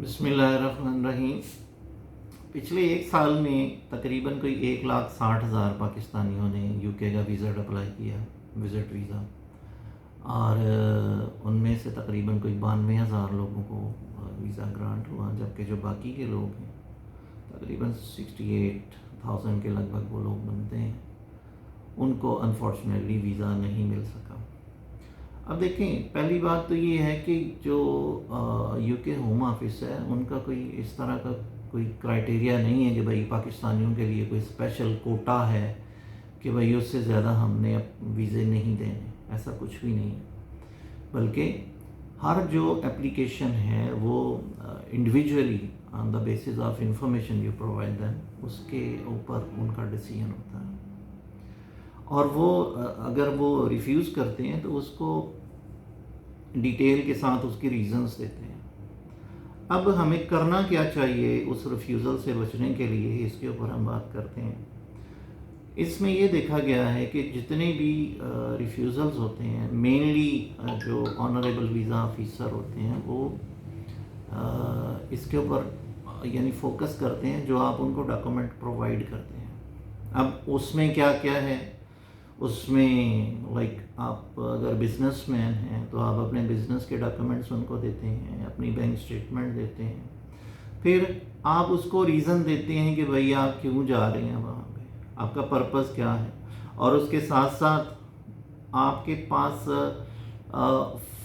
بسم اللہ الرحمن الرحیم۔ پچھلے ایک سال میں تقریباً کوئی 1,60,000 پاکستانیوں نے یو کے کا ویزا اپلائی کیا، وزٹ ویزا، اور ان میں سے تقریباً کوئی 92,000 لوگوں کو ویزا گرانٹ ہوا، جبکہ جو باقی کے لوگ ہیں تقریباً 68,000 کے لگ بھگ وہ لوگ بنتے ہیں، ان کو انفارچونیٹلی ویزا نہیں مل سکا۔ اب دیکھیں، پہلی بات تو یہ ہے کہ جو یو کے ہوم آفس ہے ان کا کوئی اس طرح کا کوئی کرائٹیریا نہیں ہے کہ بھائی پاکستانیوں کے لیے کوئی اسپیشل کوٹا ہے کہ بھائی اس سے زیادہ ہم نے ویزے نہیں دینے، ایسا کچھ بھی نہیں ہے، بلکہ ہر جو اپلیکیشن ہے وہ individually on the basis of information you provide them, اس کے اوپر ان کا ڈیسیژن ہوتا ہے، اور وہ اگر وہ ریفیوز کرتے ہیں تو اس کو ڈیٹیل کے ساتھ اس کی ریزنز دیتے ہیں۔ اب ہمیں کرنا کیا چاہیے اس ریفیوزل سے بچنے کے لیے، اس کے اوپر ہم بات کرتے ہیں۔ اس میں یہ دیکھا گیا ہے کہ جتنے بھی ریفیوزلز ہوتے ہیں، مینلی جو آنریبل ویزا آفیسر ہوتے ہیں وہ اس کے اوپر یعنی فوکس کرتے ہیں جو آپ ان کو ڈاکومنٹ پرووائڈ کرتے ہیں۔ اب اس میں کیا کیا ہے، اس میں لائک آپ اگر بزنس مین ہیں تو آپ اپنے بزنس کے ڈاکومنٹس ان کو دیتے ہیں، اپنی بینک اسٹیٹمنٹ دیتے ہیں، پھر آپ اس کو ریزن دیتے ہیں کہ بھائی آپ کیوں جا رہے ہیں وہاں پہ، آپ کا پرپس کیا ہے، اور اس کے ساتھ ساتھ آپ کے پاس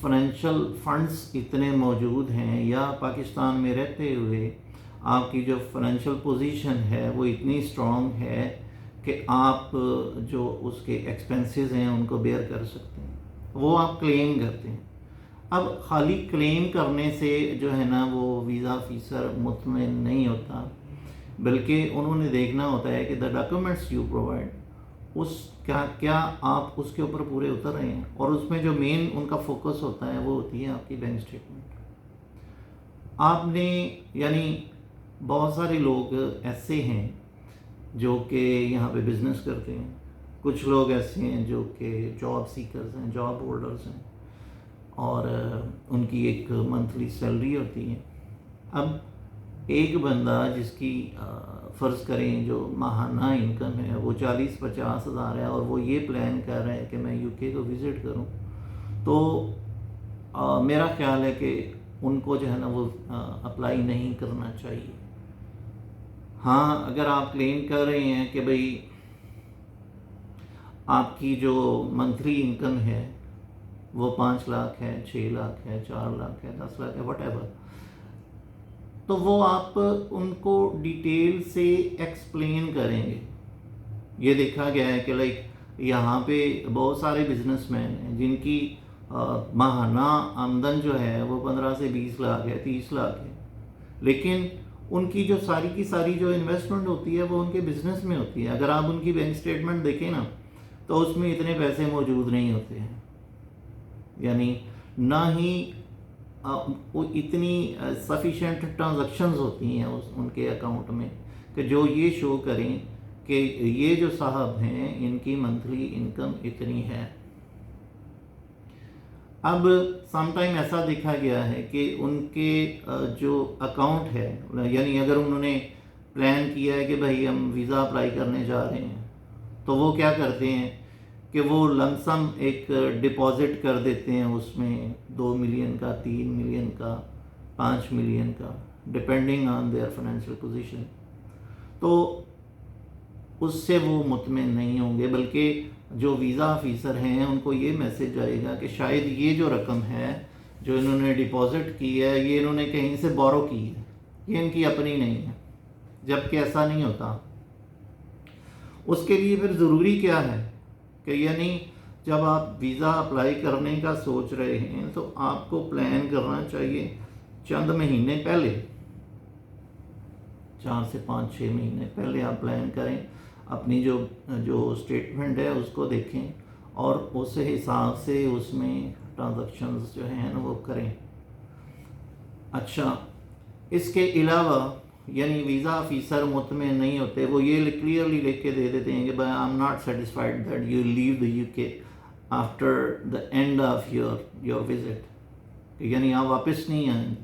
فائنینشیل فنڈز اتنے موجود ہیں یا پاکستان میں رہتے ہوئے آپ کی جو فائنینشیل پوزیشن ہے وہ اتنی اسٹرانگ ہے کہ آپ جو اس کے ایکسپنسز ہیں ان کو بیئر کر سکتے ہیں، وہ آپ کلیم کرتے ہیں۔ اب خالی کلیم کرنے سے جو ہے نا وہ ویزا آفیسر مطمئن نہیں ہوتا، بلکہ انہوں نے دیکھنا ہوتا ہے کہ دا ڈاکومنٹس یو پرووائڈ، اس کیا آپ اس کے اوپر پورے اتر رہے ہیں، اور اس میں جو مین ان کا فوکس ہوتا ہے وہ ہوتی ہے آپ کی بینک اسٹیٹمنٹ۔ آپ نے یعنی بہت سارے لوگ ایسے ہیں جو کہ یہاں پہ بزنس کرتے ہیں، کچھ لوگ ایسے ہیں جو کہ جاب سیکرز ہیں، جاب ہولڈرز ہیں، اور ان کی ایک منتھلی سیلری ہوتی ہے۔ اب ایک بندہ جس کی فرض کریں جو ماہانہ انکم ہے وہ 40-50 ہزار ہے، اور وہ یہ پلان کر رہا ہے کہ میں یو کے کو وزٹ کروں، تو میرا خیال ہے کہ ان کو جو ہے نا وہ اپلائی نہیں کرنا چاہیے۔ ہاں، اگر آپ کلیم کر رہے ہیں کہ بھئی آپ کی جو منتھلی انکم ہے وہ 5 لاکھ ہے، 6 لاکھ ہے، 4 لاکھ ہے، 10 لاکھ ہے، وٹ ایور، تو وہ آپ ان کو ڈیٹیل سے ایکسپلین کریں گے۔ یہ دیکھا گیا ہے کہ لائک یہاں پہ بہت سارے بزنس مین ہیں جن کی ماہانہ آمدن جو ہے وہ 15 سے 20 لاکھ ہے، 30 لاکھ ہے، لیکن ان کی جو ساری کی ساری جو انویسٹمنٹ ہوتی ہے وہ ان کے بزنس میں ہوتی ہے۔ اگر آپ ان کی بینک اسٹیٹمنٹ دیکھیں نا تو اس میں اتنے پیسے موجود نہیں ہوتے ہیں، یعنی نہ ہی وہ اتنی سفیشینٹ ٹرانزیکشنز ہوتی ہیں ان کے اکاؤنٹ میں کہ جو یہ شو کریں کہ یہ جو صاحب ہیں ان کی منتھلی انکم اتنی ہے۔ اب سم ٹائم ایسا دیکھا گیا ہے کہ ان کے جو اکاؤنٹ ہے، یعنی اگر انہوں نے پلان کیا ہے کہ بھائی ہم ویزا اپلائی کرنے جا رہے ہیں، تو وہ کیا کرتے ہیں کہ وہ لمسم ایک ڈپازٹ کر دیتے ہیں، اس میں 2 ملین کا، 3 ملین کا، 5 ملین کا، depending on their financial position, تو اس سے وہ مطمئن نہیں ہوں گے، بلکہ جو ویزا آفیسر ہیں ان کو یہ میسج آئے گا کہ شاید یہ جو رقم ہے جو انہوں نے ڈپازٹ کی ہے یہ انہوں نے کہیں سے بورو کی ہے، یہ ان کی اپنی نہیں ہے، جبکہ ایسا نہیں ہوتا۔ اس کے لیے پھر ضروری کیا ہے کہ یعنی جب آپ ویزا اپلائی کرنے کا سوچ رہے ہیں تو آپ کو پلان کرنا چاہیے چند مہینے پہلے، 4 سے 5-6 مہینے پہلے آپ پلان کریں، اپنی جو اسٹیٹمنٹ ہے اس کو دیکھیں اور اس حساب سے اس میں ٹرانزیکشنز جو ہیں نا وہ کریں۔ اچھا، اس کے علاوہ یعنی ویزا آفیسر مطمئن نہیں ہوتے، وہ یہ کلیئرلی لکھ کے دے دیتے ہیں کہ بھائی I am not satisfied that you leave the UK after the end of your visit, یعنی آپ واپس نہیں آئیں گے۔